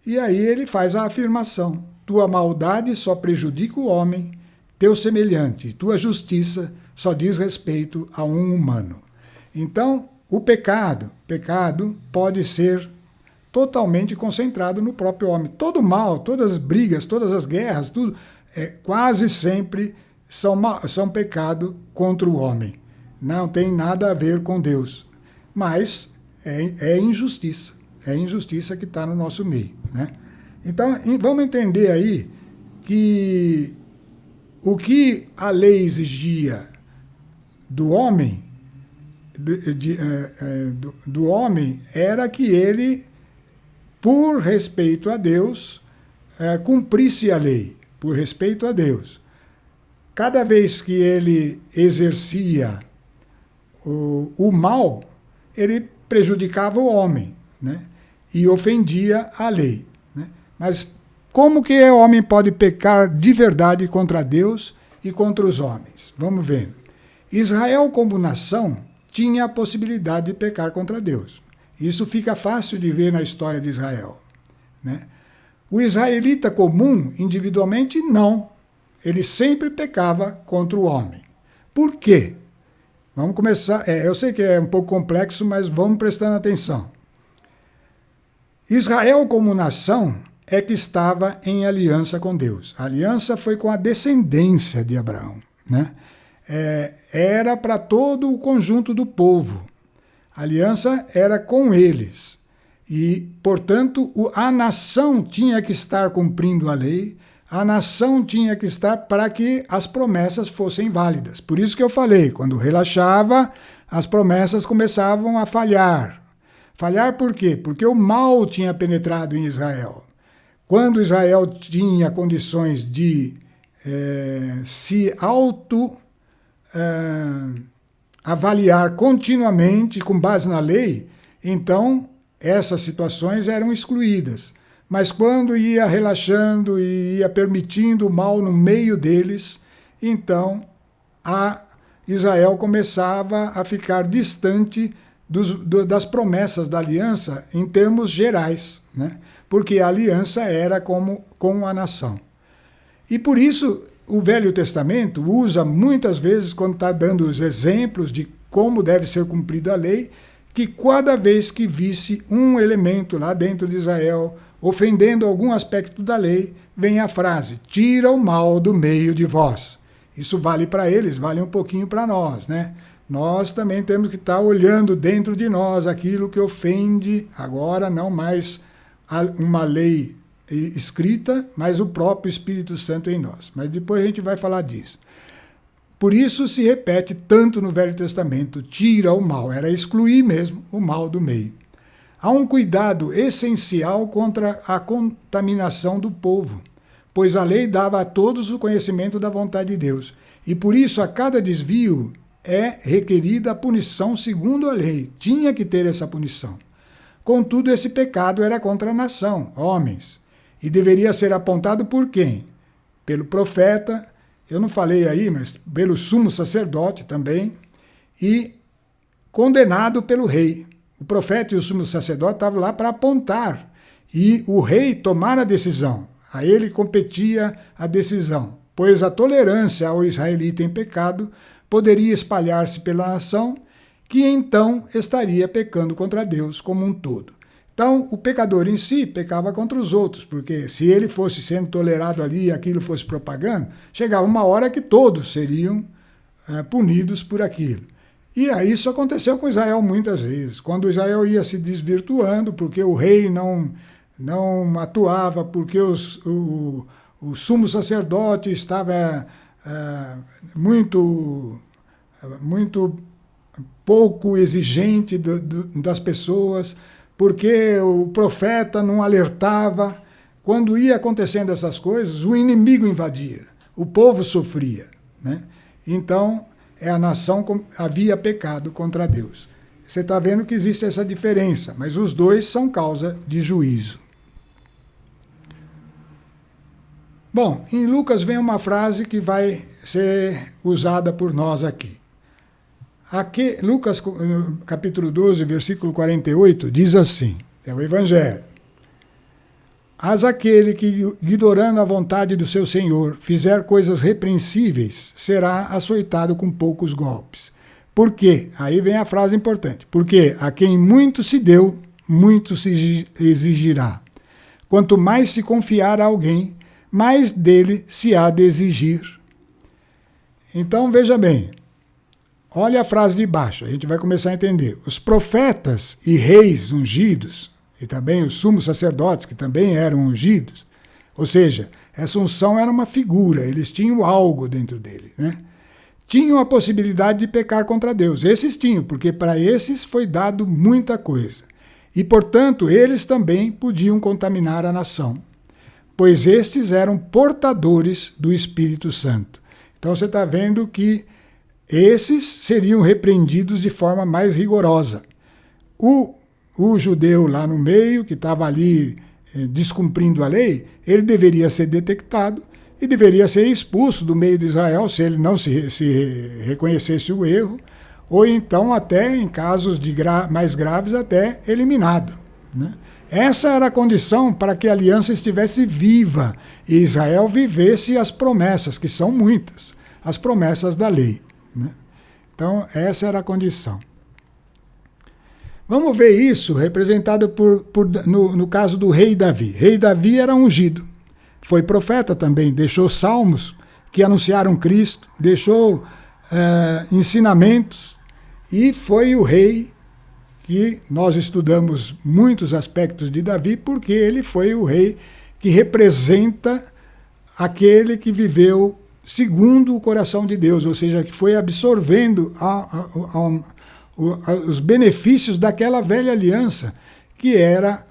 E aí ele faz a afirmação. Tua maldade só prejudica o homem, teu semelhante, tua justiça só diz respeito a um humano. Então, o pecado pode ser totalmente concentrado no próprio homem. Todo mal, todas as brigas, todas as guerras, tudo, quase sempre são pecado contra o homem. Não tem nada a ver com Deus. Mas é injustiça. É injustiça que está no nosso meio, né? Então, vamos entender aí que o que a lei exigia do homem, do homem era que ele, por respeito a Deus, cumprisse a lei, por respeito a Deus. Cada vez que ele exercia o mal, ele prejudicava o homem, né? E ofendia a lei. Mas como que o homem pode pecar de verdade contra Deus e contra os homens? Vamos ver. Israel, como nação, tinha a possibilidade de pecar contra Deus. Isso fica fácil de ver na história de Israel, né? O israelita comum, individualmente, não. Ele sempre pecava contra o homem. Por quê? Vamos começar. Eu sei que é um pouco complexo, mas vamos prestando atenção. Israel, como nação, é que estava em aliança com Deus. A aliança foi com a descendência de Abraão, né? Era para todo o conjunto do povo. A aliança era com eles. E, portanto, a nação tinha que estar cumprindo a lei, a nação tinha que estar para que as promessas fossem válidas. Por isso que eu falei, quando relaxava, as promessas começavam a falhar. Falhar por quê? Porque o mal tinha penetrado em Israel. Quando Israel tinha condições de se avaliar continuamente com base na lei, então essas situações eram excluídas. Mas quando ia relaxando e ia permitindo o mal no meio deles, então Israel começava a ficar distante das promessas da aliança em termos gerais, né? Porque a aliança era com a nação. E por isso o Velho Testamento usa muitas vezes, quando está dando os exemplos de como deve ser cumprida a lei, que cada vez que visse um elemento lá dentro de Israel ofendendo algum aspecto da lei, vem a frase, tira o mal do meio de vós. Isso vale para eles, vale um pouquinho para nós, né? Nós também temos que estar olhando dentro de nós aquilo que ofende, agora não mais uma lei escrita, mas o próprio Espírito Santo em nós. Mas depois a gente vai falar disso. Por isso se repete tanto no Velho Testamento, tira o mal, era excluir mesmo o mal do meio. Há um cuidado essencial contra a contaminação do povo, pois a lei dava a todos o conhecimento da vontade de Deus. E por isso, a cada desvio é requerida a punição segundo a lei. Tinha que ter essa punição. Contudo, esse pecado era contra a nação, homens. E deveria ser apontado por quem? Pelo profeta, eu não falei aí, mas pelo sumo sacerdote também, e condenado pelo rei. O profeta e o sumo sacerdote estavam lá para apontar, e o rei tomar a decisão. A ele competia a decisão, pois a tolerância ao israelita em pecado poderia espalhar-se pela nação, que então estaria pecando contra Deus como um todo. Então, o pecador em si pecava contra os outros, porque se ele fosse sendo tolerado ali e aquilo fosse propagando, chegava uma hora que todos seriam punidos por aquilo. E aí isso aconteceu com Israel muitas vezes, quando Israel ia se desvirtuando, porque o rei não atuava, porque o sumo sacerdote estava muito pouco exigente das pessoas, porque o profeta não alertava. Quando ia acontecendo essas coisas, o inimigo invadia, o povo sofria, né? Então, a nação havia pecado contra Deus. Você está vendo que existe essa diferença, mas os dois são causa de juízo. Bom, em Lucas vem uma frase que vai ser usada por nós aqui. Lucas, capítulo 12, versículo 48, diz assim, é o Evangelho. Mas aquele que, ignorando a vontade do seu Senhor, fizer coisas repreensíveis, será açoitado com poucos golpes. Por quê? Aí vem a frase importante. Porque a quem muito se deu, muito se exigirá. Quanto mais se confiar a alguém, mais dele se há de exigir. Então, veja bem, olha a frase de baixo, a gente vai começar a entender. Os profetas e reis ungidos, e também os sumos sacerdotes, que também eram ungidos, ou seja, essa unção era uma figura, eles tinham algo dentro dele, né? Tinham a possibilidade de pecar contra Deus. Esses tinham, porque para esses foi dado muita coisa. E, portanto, eles também podiam contaminar a nação, pois estes eram portadores do Espírito Santo. Então você está vendo que esses seriam repreendidos de forma mais rigorosa. O judeu lá no meio, que estava ali descumprindo a lei, ele deveria ser detectado e deveria ser expulso do meio de Israel se ele não se reconhecesse o erro, ou então até, em casos mais graves, até eliminado, né? Essa era a condição para que a aliança estivesse viva e Israel vivesse as promessas, que são muitas, as promessas da lei, né? Então, essa era a condição. Vamos ver isso representado no caso do rei Davi. Rei Davi era ungido, foi profeta também, deixou salmos que anunciaram Cristo, deixou ensinamentos, e foi o rei que nós estudamos muitos aspectos de Davi, porque ele foi o rei que representa aquele que viveu segundo o coração de Deus, ou seja, que foi absorvendo os benefícios daquela velha aliança, que era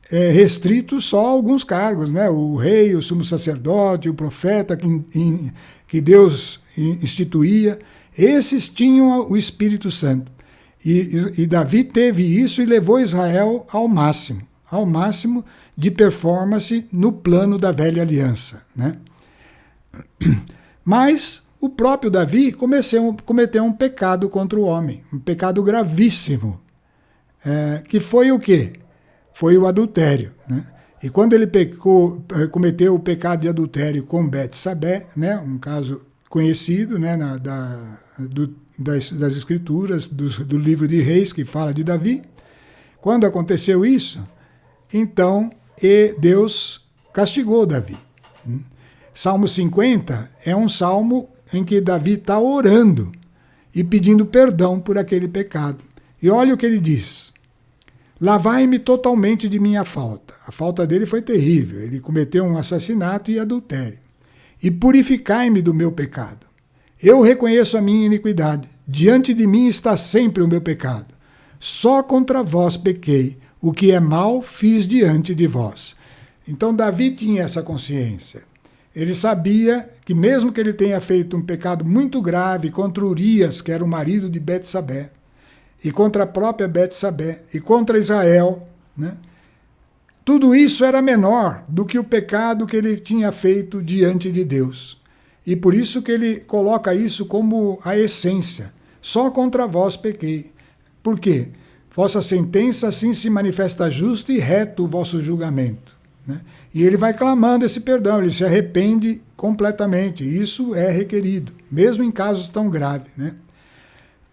restrito só a alguns cargos, né? O rei, o sumo sacerdote, o profeta que Deus instituía, esses tinham o Espírito Santo. E Davi teve isso e levou Israel ao máximo de performance no plano da velha aliança, né? Mas o próprio Davi cometeu um pecado contra o homem, um pecado gravíssimo, que foi o quê? Foi o adultério, né? E quando ele cometeu o pecado de adultério com Betsabé, né, um caso conhecido, né, das escrituras, do livro de Reis, que fala de Davi. Quando aconteceu isso, então Deus castigou Davi. Salmo 50 é um salmo em que Davi está orando e pedindo perdão por aquele pecado. E olha o que ele diz: lavai-me totalmente de minha falta. A falta dele foi terrível, ele cometeu um assassinato e adultério. E purificai-me do meu pecado. Eu reconheço a minha iniquidade. Diante de mim está sempre o meu pecado. Só contra vós pequei. O que é mal fiz diante de vós. Então Davi tinha essa consciência. Ele sabia que mesmo que ele tenha feito um pecado muito grave contra Urias, que era o marido de Betsabé, e contra a própria Betsabé, e contra Israel, né? Tudo isso era menor do que o pecado que ele tinha feito diante de Deus. E por isso que ele coloca isso como a essência. Só contra vós pequei. Por quê? Vossa sentença assim se manifesta justa e reto o vosso julgamento. Né? E ele vai clamando esse perdão, ele se arrepende completamente. Isso é requerido, mesmo em casos tão graves. Né?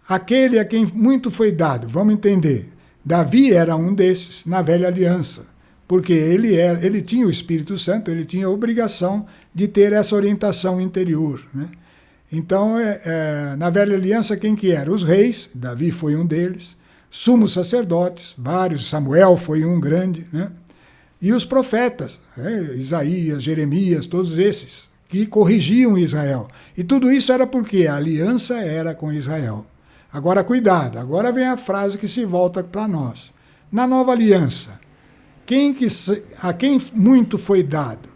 Aquele a quem muito foi dado, vamos entender. Davi era um desses na velha aliança, porque ele tinha o Espírito Santo, ele tinha a obrigação de ter essa orientação interior. Né? Então, na velha aliança, quem que era? Os reis, Davi foi um deles, sumos sacerdotes, vários, Samuel foi um grande, né? E os profetas, Isaías, Jeremias, todos esses, que corrigiam Israel. E tudo isso era porque a aliança era com Israel. Agora, cuidado, agora vem a frase que se volta para nós. Na nova aliança, a quem muito foi dado?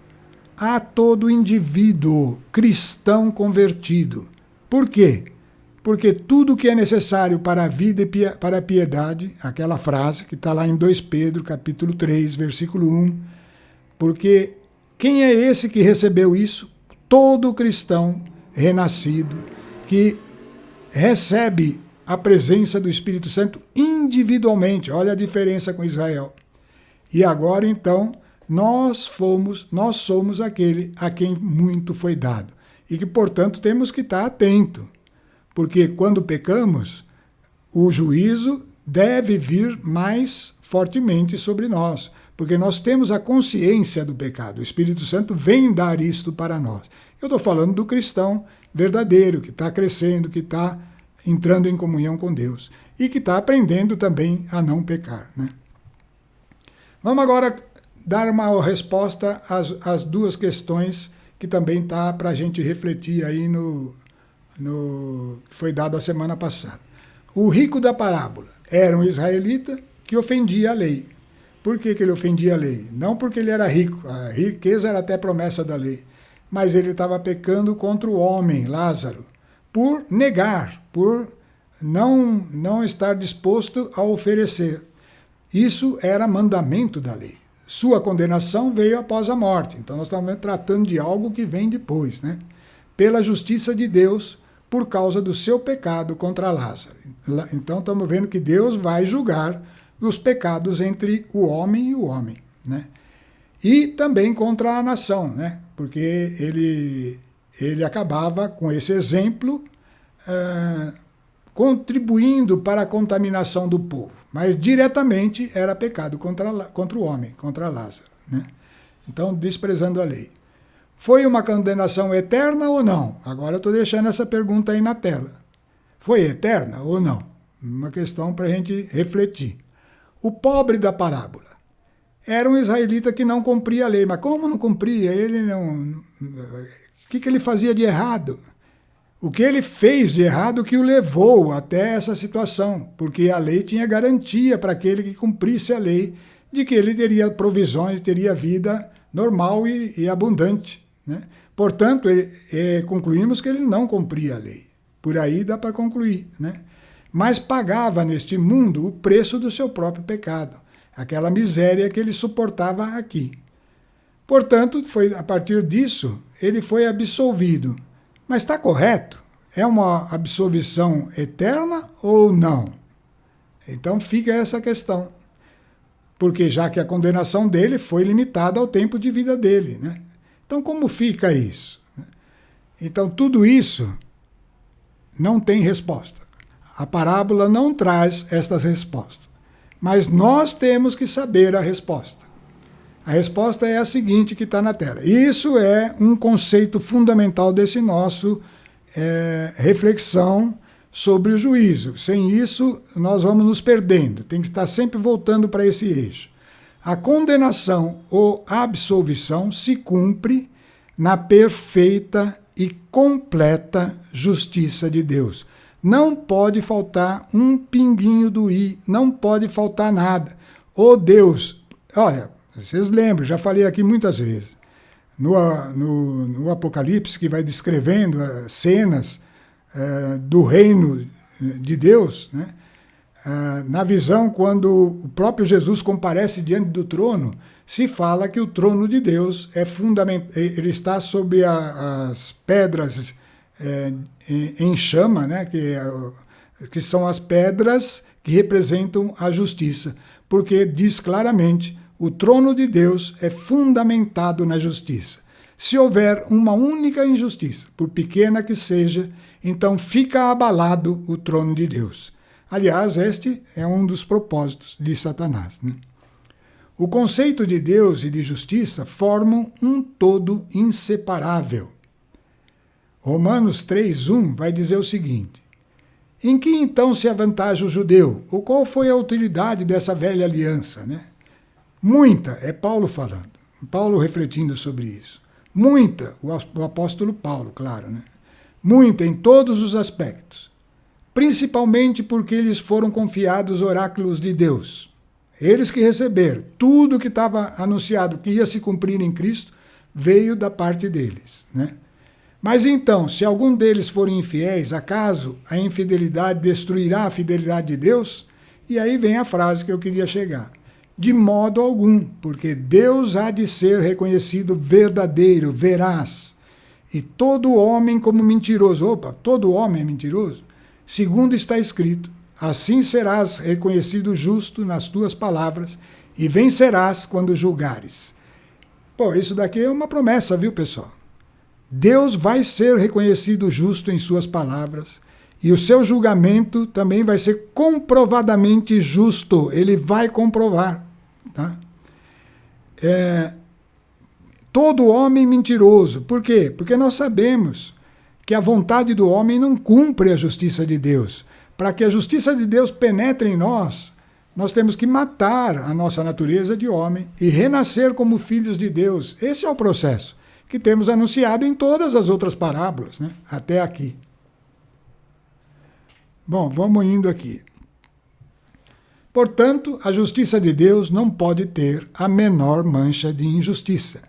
A todo indivíduo cristão convertido. Por quê? Porque tudo que é necessário para a vida e para a piedade, aquela frase que está lá em 2 Pedro, capítulo 3, versículo 1, porque quem é esse que recebeu isso? Todo cristão renascido que recebe a presença do Espírito Santo individualmente. Olha a diferença com Israel. E agora, então, nós somos aquele a quem muito foi dado. E que, portanto, temos que estar atento. Porque quando pecamos, o juízo deve vir mais fortemente sobre nós. Porque nós temos a consciência do pecado. O Espírito Santo vem dar isto para nós. Eu estou falando do cristão verdadeiro, que está crescendo, que está entrando em comunhão com Deus. E que está aprendendo também a não pecar. Né? Vamos agora dar uma resposta às duas questões que também está para a gente refletir aí que foi dado a semana passada. O rico da parábola era um israelita que ofendia a lei. Por que ele ofendia a lei? Não porque ele era rico, a riqueza era até promessa da lei, mas ele estava pecando contra o homem, Lázaro, por negar, por não estar disposto a oferecer. Isso era mandamento da lei. Sua condenação veio após a morte. Então nós estamos tratando de algo que vem depois, né? Pela justiça de Deus, por causa do seu pecado contra Lázaro. Então estamos vendo que Deus vai julgar os pecados entre o homem e o homem, né? E também contra a nação, né? Porque ele acabava com esse exemplo contribuindo para a contaminação do povo, mas diretamente era pecado contra o homem, contra Lázaro, né? Então, desprezando a lei. Foi uma condenação eterna ou não? Agora eu estou deixando essa pergunta aí na tela. Foi eterna ou não? Uma questão para a gente refletir. O pobre da parábola era um israelita que não cumpria a lei. Mas como não cumpria? Ele não. O que ele fazia de errado? O que ele fez de errado que o levou até essa situação? Porque a lei tinha garantia para aquele que cumprisse a lei de que ele teria provisões, teria vida normal e abundante. Né? Portanto, concluímos que ele não cumpria a lei. Por aí dá para concluir. Né? Mas pagava neste mundo o preço do seu próprio pecado, aquela miséria que ele suportava aqui. Portanto, a partir disso, ele foi absolvido. Mas está correto? É uma absolvição eterna ou não? Então fica essa questão. Porque já que a condenação dele foi limitada ao tempo de vida dele, né? Então como fica isso? Então tudo isso não tem resposta. A parábola não traz estas respostas. Mas nós temos que saber a resposta. A resposta é a seguinte que está na tela. Isso é um conceito fundamental desse nosso reflexão sobre o juízo. Sem isso, nós vamos nos perdendo. Tem que estar sempre voltando para esse eixo. A condenação ou absolvição se cumpre na perfeita e completa justiça de Deus. Não pode faltar um pinguinho do i, não pode faltar nada. Ô Deus, olha, vocês lembram, já falei aqui muitas vezes, no Apocalipse, que vai descrevendo cenas do reino de Deus, né? Na visão, quando o próprio Jesus comparece diante do trono, se fala que o trono de Deus é fundamental, ele está sobre as pedras em chama, né? Que são as pedras que representam a justiça, porque diz claramente, o trono de Deus é fundamentado na justiça. Se houver uma única injustiça, por pequena que seja, então fica abalado o trono de Deus. Aliás, este é um dos propósitos de Satanás, né? O conceito de Deus e de justiça formam um todo inseparável. Romanos 3:1 vai dizer o seguinte: em que então se avantaja o judeu? Ou qual foi a utilidade dessa velha aliança, né? Muita, é Paulo falando, Paulo refletindo sobre isso. Muita, o apóstolo Paulo, claro, né? Muita em todos os aspectos, principalmente porque eles foram confiados oráculos de Deus. Eles que receberam tudo que estava anunciado que ia se cumprir em Cristo, veio da parte deles, né? Mas então, se algum deles forem infiéis, acaso a infidelidade destruirá a fidelidade de Deus? E aí vem a frase que eu queria chegar. De modo algum, porque Deus há de ser reconhecido verdadeiro, veraz, e todo homem como mentiroso. Opa, todo homem é mentiroso? Segundo está escrito, assim serás reconhecido justo nas tuas palavras, e vencerás quando julgares. Pô, isso daqui é uma promessa, viu, pessoal? Deus vai ser reconhecido justo em suas palavras, e o seu julgamento também vai ser comprovadamente justo. Ele vai comprovar, tá? Todo homem mentiroso. Por quê? Porque nós sabemos que a vontade do homem não cumpre a justiça de Deus. Para que a justiça de Deus penetre em nós, nós temos que matar a nossa natureza de homem e renascer como filhos de Deus. Esse é o processo que temos anunciado em todas as outras parábolas, né? Até aqui. Bom, vamos indo aqui. Portanto, a justiça de Deus não pode ter a menor mancha de injustiça.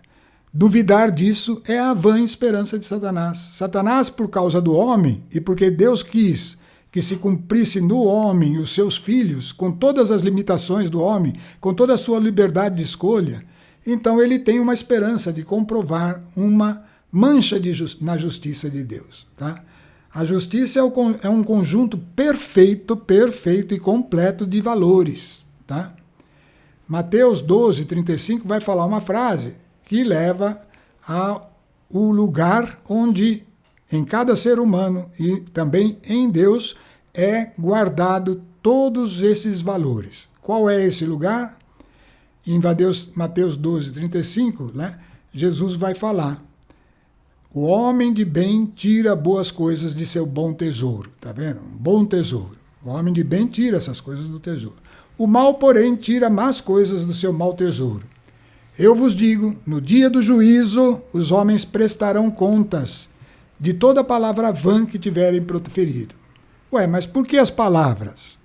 Duvidar disso é a vã esperança de Satanás. Satanás, por causa do homem, e porque Deus quis que se cumprisse no homem os seus filhos, com todas as limitações do homem, com toda a sua liberdade de escolha, então ele tem uma esperança de comprovar uma mancha na justiça de Deus, tá? A justiça é um conjunto perfeito e completo de valores, tá? Mateus 12:35 vai falar uma frase que leva ao lugar onde em cada ser humano e também em Deus é guardado todos esses valores. Qual é esse lugar? Em Mateus 12:35, né, Jesus vai falar: o homem de bem tira boas coisas de seu bom tesouro. Tá vendo? Um bom tesouro. O homem de bem tira essas coisas do tesouro. O mal, porém, tira más coisas do seu mau tesouro. Eu vos digo, no dia do juízo, os homens prestarão contas de toda palavra vã que tiverem proferido. Ué, mas por que as palavras?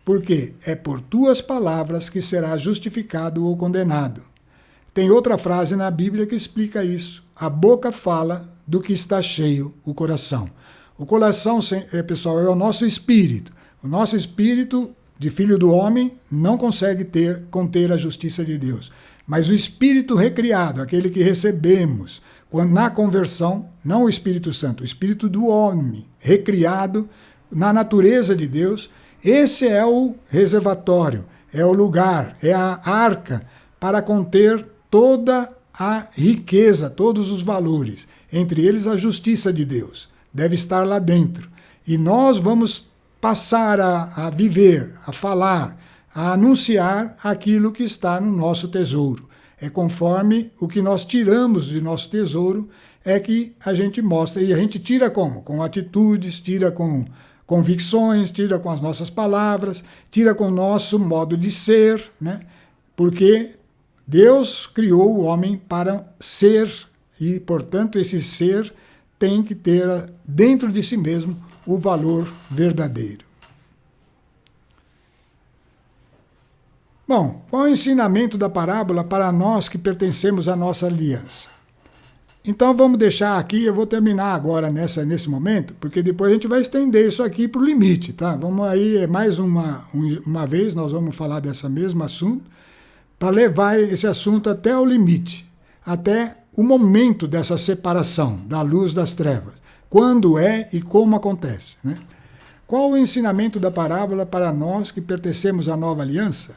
Porque é por tuas palavras que será justificado ou condenado. Tem outra frase na Bíblia que explica isso. A boca fala do que está cheio o coração. O coração, pessoal, é o nosso espírito. O nosso espírito de filho do homem não consegue conter a justiça de Deus. Mas o espírito recriado, aquele que recebemos na conversão, não o Espírito Santo, o espírito do homem recriado na natureza de Deus, esse é o reservatório, é o lugar, é a arca para conter toda a riqueza, todos os valores, entre eles a justiça de Deus, deve estar lá dentro. E nós vamos passar a viver, a falar, a anunciar aquilo que está no nosso tesouro. É conforme o que nós tiramos de nosso tesouro é que a gente mostra. E a gente tira como? Com atitudes, tira com convicções, tira com as nossas palavras, tira com o nosso modo de ser, né? Porque Deus criou o homem para ser e, portanto, esse ser tem que ter dentro de si mesmo o valor verdadeiro. Bom, qual é o ensinamento da parábola para nós que pertencemos à nossa aliança? Então vamos deixar aqui, eu vou terminar agora nesse momento, porque depois a gente vai estender isso aqui para o limite, tá? Vamos aí, mais uma vez, nós vamos falar desse mesmo assunto, para levar esse assunto até o limite, até o momento dessa separação da luz das trevas, quando é e como acontece, né? Qual o ensinamento da parábola para nós que pertencemos à nova aliança?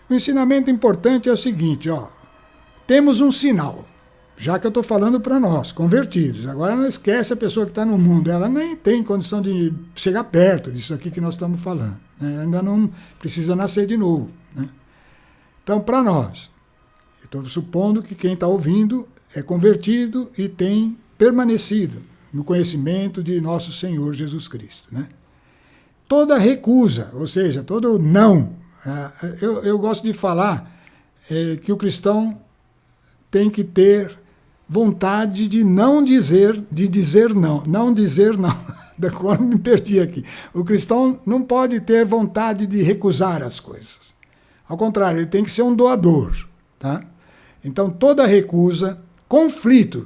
O ensinamento importante é o seguinte, ó, temos um sinal. Já que eu estou falando para nós, convertidos. Agora não esquece a pessoa que está no mundo. Ela nem tem condição de chegar perto disso aqui que nós estamos falando. Né? Ainda não precisa nascer de novo. Né? Então, para nós, estou supondo que quem está ouvindo é convertido e tem permanecido no conhecimento de nosso Senhor Jesus Cristo. Né? Toda recusa, ou seja, todo não. Eu gosto de falar que o cristão tem que ter vontade de não dizer, de dizer não. Não dizer não. Agora me perdi aqui. O cristão não pode ter vontade de recusar as coisas. Ao contrário, ele tem que ser um doador. Tá? Então, toda recusa, conflito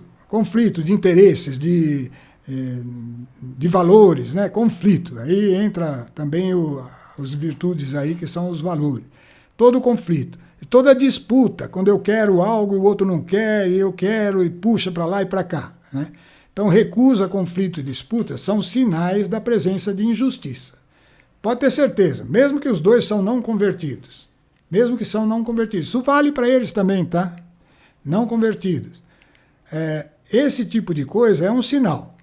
de interesses, de valores, né? Conflito. Aí entra também as virtudes aí, que são os valores. Todo conflito. Toda disputa, quando eu quero algo e o outro não quer, e eu quero e puxa para lá e para cá. Né? Então, recusa, conflito e disputa são sinais da presença de injustiça. Pode ter certeza, mesmo que os dois são não convertidos. Mesmo que são não convertidos. Isso vale para eles também, tá? Não convertidos. Esse tipo de coisa é um sinal.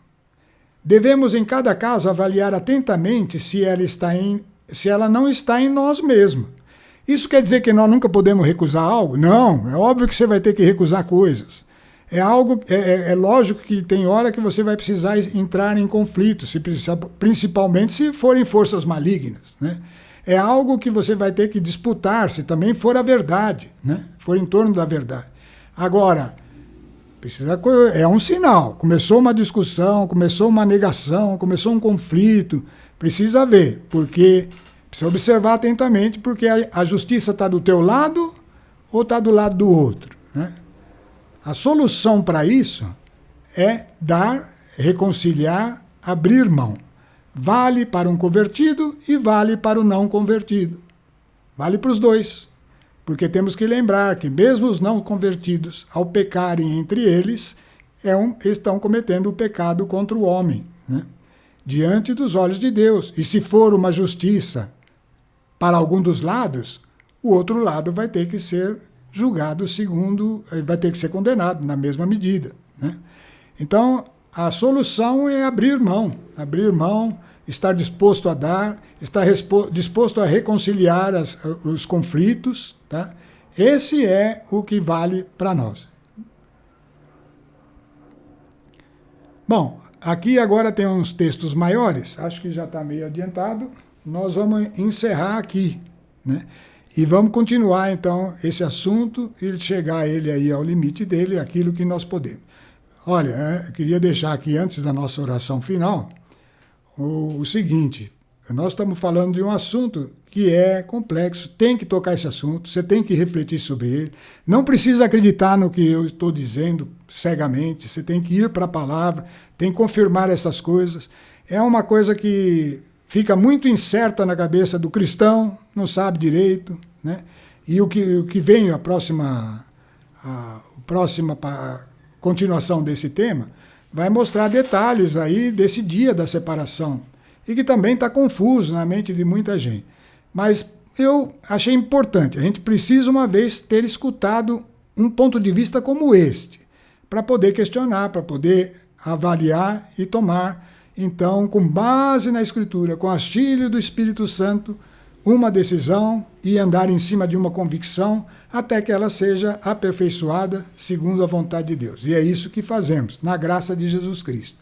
Devemos, em cada caso, avaliar atentamente se ela não está em nós mesmos. Isso quer dizer que nós nunca podemos recusar algo? Não, é óbvio que você vai ter que recusar coisas. É lógico que tem hora que você vai precisar entrar em conflito, principalmente se forem forças malignas. Né? É algo que você vai ter que disputar, se também for a verdade, né? For em torno da verdade. Agora, é um sinal. Começou uma discussão, começou uma negação, começou um conflito. Precisa ver, porque... Precisa observar atentamente, porque a justiça está do teu lado ou está do lado do outro. Né? A solução para isso é dar, reconciliar, abrir mão. Vale para um convertido e vale para o não convertido. Vale para os dois. Porque temos que lembrar que mesmo os não convertidos, ao pecarem entre eles, estão cometendo o pecado contra o homem, né? Diante dos olhos de Deus. E se for uma justiça para algum dos lados, o outro lado vai ter que ser julgado vai ter que ser condenado na mesma medida. Né? Então, a solução é abrir mão, estar disposto a dar, estar disposto a reconciliar os conflitos. Tá? Esse é o que vale para nós. Bom, aqui agora tem uns textos maiores, acho que já está meio adiantado. Nós vamos encerrar aqui, né? E vamos continuar, então, esse assunto e chegar ele aí ao limite dele, aquilo que nós podemos. Olha, eu queria deixar aqui, antes da nossa oração final, o seguinte: nós estamos falando de um assunto que é complexo, tem que tocar esse assunto, você tem que refletir sobre ele, não precisa acreditar no que eu estou dizendo cegamente, você tem que ir para a palavra, tem que confirmar essas coisas. É uma coisa que fica muito incerta na cabeça do cristão, não sabe direito, né? E o que vem, a próxima continuação desse tema, vai mostrar detalhes aí desse dia da separação, e que também está confuso na mente de muita gente. Mas eu achei importante, a gente precisa uma vez ter escutado um ponto de vista como este, para poder questionar, para poder avaliar e tomar, então, com base na Escritura, com auxílio do Espírito Santo, uma decisão e andar em cima de uma convicção até que ela seja aperfeiçoada segundo a vontade de Deus. E é isso que fazemos, na graça de Jesus Cristo.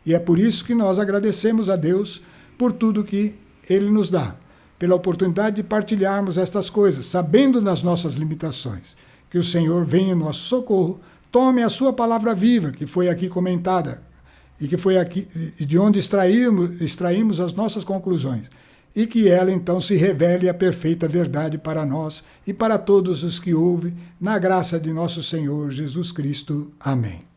E é por isso que nós agradecemos a Deus por tudo que Ele nos dá, pela oportunidade de partilharmos estas coisas, sabendo das nossas limitações. Que o Senhor venha em nosso socorro, tome a sua palavra viva, que foi aqui comentada, e que foi aqui de onde extraímos as nossas conclusões, e que ela então se revele a perfeita verdade para nós e para todos os que ouvem, na graça de nosso Senhor Jesus Cristo. Amém.